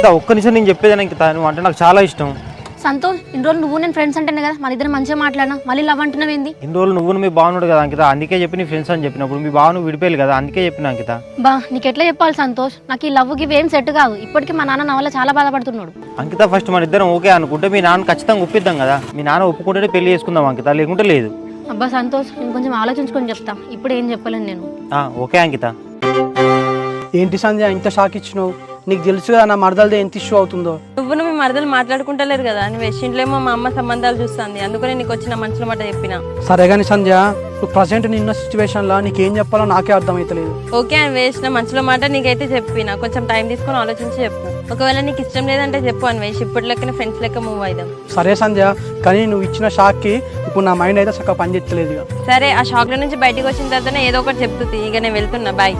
అంకిత ఒక్క నిమిషం నేను చెప్పేది అంకిత, నువ్వు అంటే నాకు చాలా ఇష్టం. సంతోష్, ఇన్ని రోజులు నువ్వు నేను ఫ్రెండ్స్ అంటేనే కదా మన ఇద్దరు మంచిగా మాట్లాడినా, మళ్ళీ లవ్ అంటున్నావు ఏంది? ఇన్ని రోజులు నువ్వు మీ బాగున్నాడు కదా అంకిత, అందుకే చెప్పి నీ ఫ్రెండ్స్ అని చెప్పినప్పుడు మీ బావ నువ్వు విడిపోయాలి కదా, అందుకే చెప్పిన అంకిత. బా నీకు ఎట్లా చెప్పాలి సంతోష్, నాకు ఈ లవ్ గివ్ ఏం సెట్ కాదు. ఇప్పటికీ మా నాన్న నా వల్ల చాలా బాధపడుతున్నాడు. అంకిత ఫస్ట్ మన ఇద్దరం ఓకే అనుకుంటే మీ నాన్న ఖచ్చితంగా ఒప్పిద్దాం కదా, మీ నాన్న ఒప్పుకుంటేనే పెళ్లి చేసుకుందాం అంకిత, లేకుంటే లేదు. అబ్బా సంతోష్, నేను కొంచెం ఆలోచించుకొని చెప్తా, ఇప్పుడు ఏం చెప్పలేను నేను. ఓకే అంకిత. ఏంటి సంధ్య ఇంత షాక్ ఇచ్చినావు? నీకు తెలుసు కదా నా మరదలదే ఎంత ఇష్యూ అవుతుందో. నువ్వు మీ మరదలు మాట్లాడుకుంటలేరు కదా, నువ్వు వెస్టింట్లేమో మా అమ్మ సంబంధాలు చూస్తుంది, అందుకని నీకు వచ్చిన మనసులో మాట చెప్పిన. సరే కానీ సంధ్య, నువ్వు ప్రజెంట్ నిన్న సిచ్యువేషన్లో నీకేం చెప్పాలో నాకే అర్థమవుతలేదు. ఓకే అని వేసిన మనసులో మాట నీకైతే చెప్పిన, కొంచెం టైం తీసుకొని ఆలోచించి చెప్పు. ఒకవేళ నీకు ఇష్టం లేదంటే చెప్పు అని వేసి, ఇప్పటి లెక్కన ఫ్రెండ్స్ లెక్క మూవ్ అయిదాం. సరే సంధ్య, కానీ నువ్వు ఇచ్చిన షాక్కి ఇప్పుడు నా మైండ్ అయితే చక్కగా పనిచేయలేదు. సరే, ఆ షాక్ల నుంచి బయటకు వచ్చిన తర్వాతనే ఏదో ఒకటి చెప్తుంది. ఇక నేను వెళ్తున్నా, బాయ్.